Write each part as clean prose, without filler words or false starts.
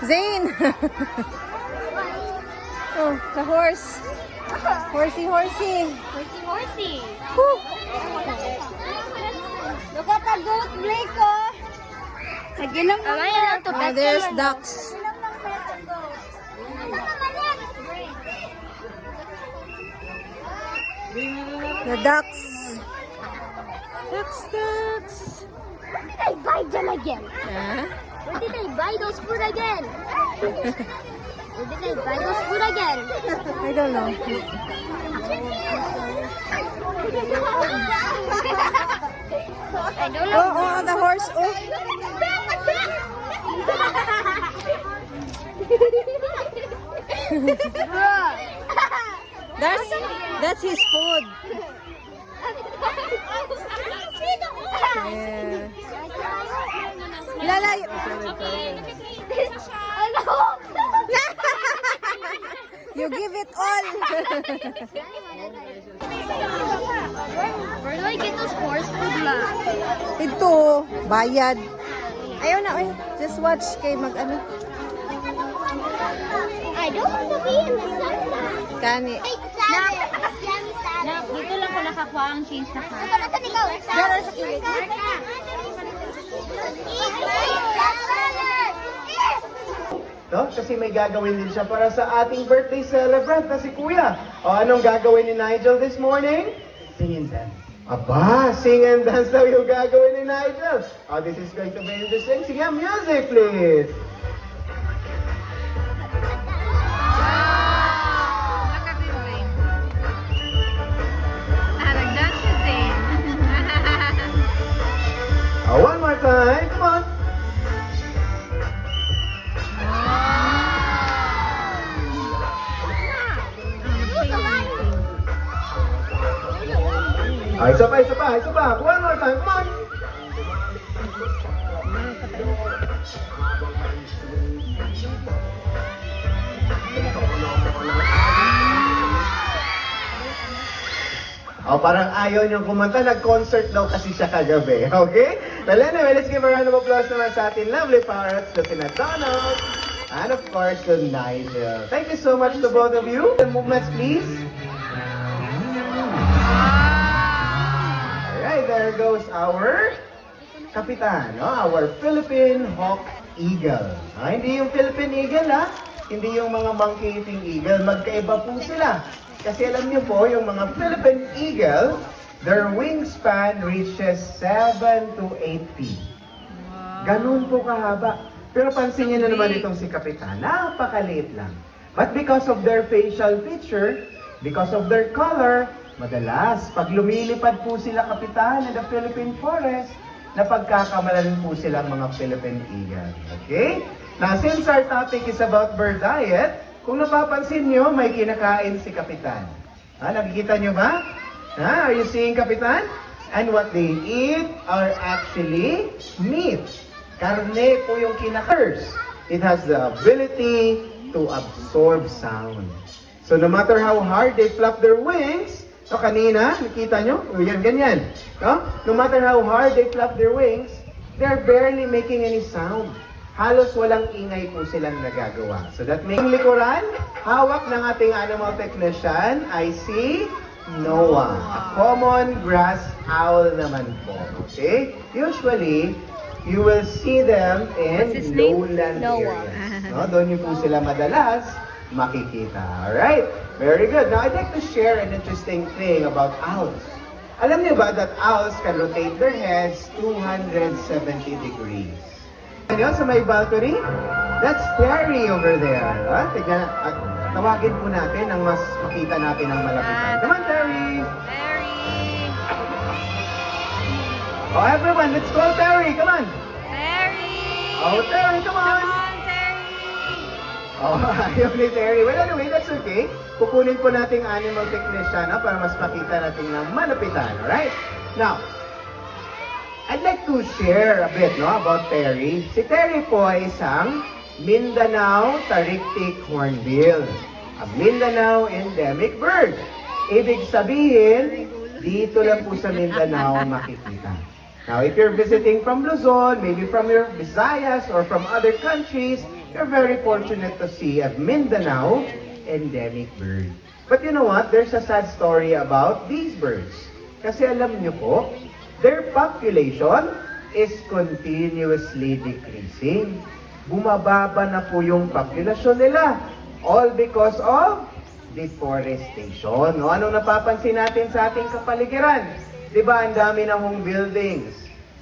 Zane! Oh, the horse. Horsey, horsey. Horsey, horsey. Whew. Look at the goat, Blake, oh. Lagyan ng mga. Oh, there's ducks. The ducks. Ducks, ducks. Where did I buy them again? Huh? Where did I buy those food again? Where did I buy those food again? I don't know. I don't know. Oh, oh, the horse. Oh. That's his food. Yeah. Lala. You give it all. Where do I get those horse food la? Ito, bayad. Ayaw na, eh. Just watch kay mag-ano. I don't want to be in the sun. Kani. Nak, dito lang ko nakakuha ang change na ka. Dara sa kilit. No? Kasi may gagawin din siya para sa ating birthday celebrant na si Kuya. O anong gagawin ni Nigel this morning? Sing and dance. Aba, sing and dance daw yung gagawin ni Nigel. Oh, this is going to be interesting. Sige, music please. Oh, one more time. Come on. Ah, isa pa, isa pa, isa pa. One more time. Come on. Oh, parang ayaw niyong kumanta. Nag-concert daw kasi siya kagabi. Okay? Well, anyway, let's give a round of applause naman sa ating lovely parrots, to Sina Donald, and of course, to Nigel. Thank you so much to both of you. The movements, please. Alright, there goes our kapitan, no? Our Philippine Hawk Eagle. Ah, hindi yung Philippine Eagle, ha? Hindi yung mga monkey-eating eagle. Magkaiba po sila. Kasi alam niyo po, yung mga Philippine Eagle, their wingspan reaches 7 to 8 feet. Ganun po kahaba. Pero pansin niyo na naman itong si Kapitan, napakaliit lang. But because of their facial feature, because of their color, madalas, pag lumilipad po sila, Kapitan, in the Philippine forest, napagkakamalan po silang mga Philippine Eagle. Okay? Now, since our topic is about bird diet, kung napapansin nyo, may kinakain si Kapitan. Ha, nakikita nyo ba? Ha, are you seeing Kapitan? And what they eat are actually meat. Karne po yung kinakers. It has the ability to absorb sound. So no matter how hard they flap their wings, so kanina, nakita nyo? O yan, ganyan. No matter how hard they flap their wings, they're barely making any sound. Halos walang ingay po silang nagagawa. So that means likuran, hawak ng ating animal technician ay si Noah. A common grass owl naman po. Okay? Usually, you will see them in lowland areas. No? Doon niyo po sila madalas makikita. Alright? Very good. Now, I'd like to share an interesting thing about owls. Alam niyo ba that owls can rotate their heads 270 degrees? Ano sa may balcony? That's Terry over there. Tignan, tawagin po natin ang mas makita natin ang malapitan. Come on, Terry! Terry! Oh, everyone, let's go, Terry! Come on! Terry! Oh, Terry, come on! Come on, Terry! Oh, ayaw ni Terry. Well, anyway, that's okay. Kukunin po nating animal technician para mas makita natin ng malapitan. Alright? Now, I'd like to share a bit about Terry. Si Terry po ay isang Mindanao Tarictic Hornbill. A Mindanao endemic bird. Ibig sabihin, dito lang po sa Mindanao makikita. Now, if you're visiting from Luzon, maybe from your Visayas or from other countries, you're very fortunate to see a Mindanao endemic bird. But you know what? There's a sad story about these birds. Kasi alam nyo po, their population is continuously decreasing. Bumababa na po yung populasyon nila. All because of deforestation. No? Anong napapansin natin sa ating kapaligiran? Diba, ang dami na hong buildings,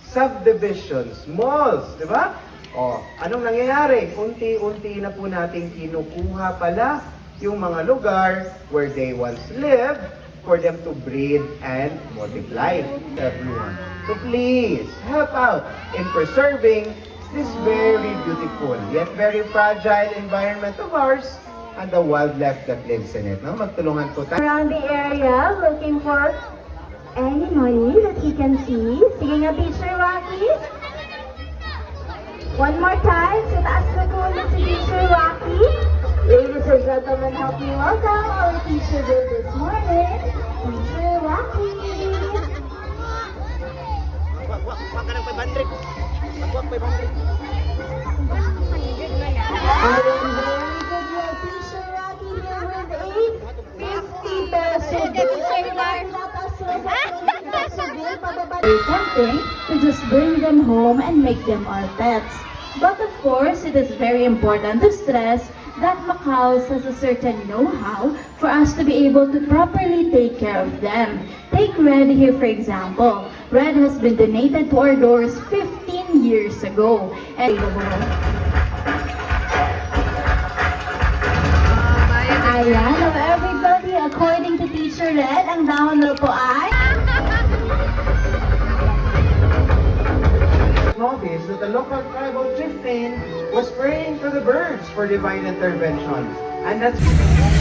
subdivisions, malls, diba? O, anong nangyayari? Unti-unti na po natin kinukuha pala yung mga lugar where they once lived for them to breed and multiply. Everyone. So please, help out in preserving this very beautiful yet very fragile environment of ours and the wildlife that lives in it. No? Magtulungan po tayo. Around the area looking for any money that he can see. Sige nga, Teacher Rocky. One more time. Sa taas na po ulit si Teacher Rocky. Ladies and gentlemen, help me welcome our teacher day this morning, Teacher Rocky. Wag ka ng 500. Wag 500. I am very good, your Teacher Rocky here with a 50 peso bill. Very tempting to just bring them home and make them our pets. But of course, it is very important to stress that Macaus has a certain know-how for us to be able to properly take care of them. Take Red here for example. Red has been donated to our doors 15 years ago. And ayan, of everybody, according to Teacher Red, ang dahon na po ay... Noticed that the local tribal chieftain was praying to the birds for divine intervention. And that's...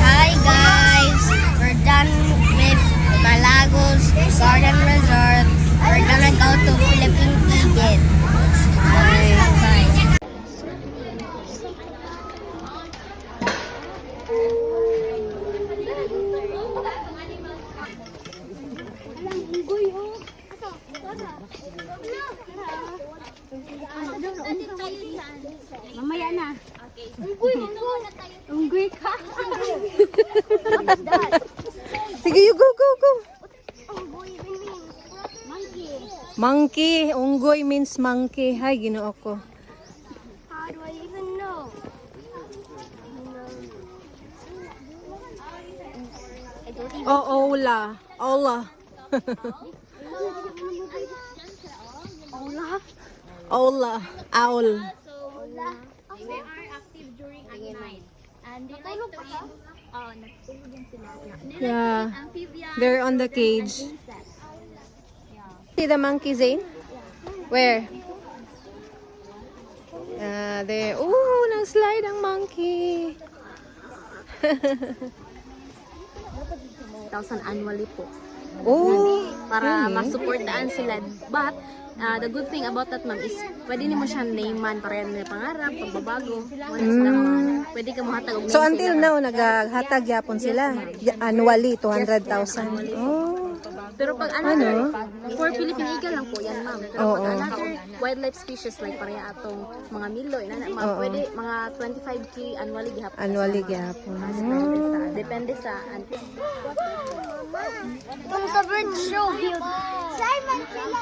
Hi guys, we're done with Malagos Garden Resort. We're gonna go to Philippine Eagle. Bye. Mamaya na. Unggoy ka. Sige, you go, go, go. Monkey. Monkey. Unggoy means monkey. Hay, ginoo ko. How do I even know? I don't even Oh, Ola. Ola. Olaf. Ola. Owl. They are active during at night. And they like to eat. Oh, natulog din sila. They Yeah. like to eat amphibians. They're on the cage. Insects. See the monkey, Zane? Where? There. Ooh, nag-slide ang monkey. 1,000 annually po. Oh, Para really? masuportaan sila. But, the good thing about that, ma'am, is pwede mo siya naman para yan may pangarap, pagbabago. Once na pwede ka mahatag og So name until sila. now, naghatag yapon sila. Annually, 200,000. Oh. Pero pag another, for Philippine Eagle lang po yan, ma'am. Pero Oo. pag another wildlife species like pareha atong mga milo, ma'am, Oo. pwede mga 25K annually gihapon. Annually gyapon. Depende sa Itong sa bird show cute. Simon sila.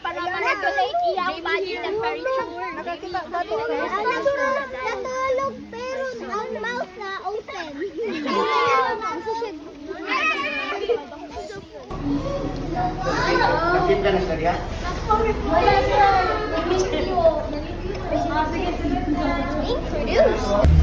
Para ma-regulate iyang body temperature. Natulog pero ang mouth na open. Nagsin ka na siya riyan? Wala sir. Introduce.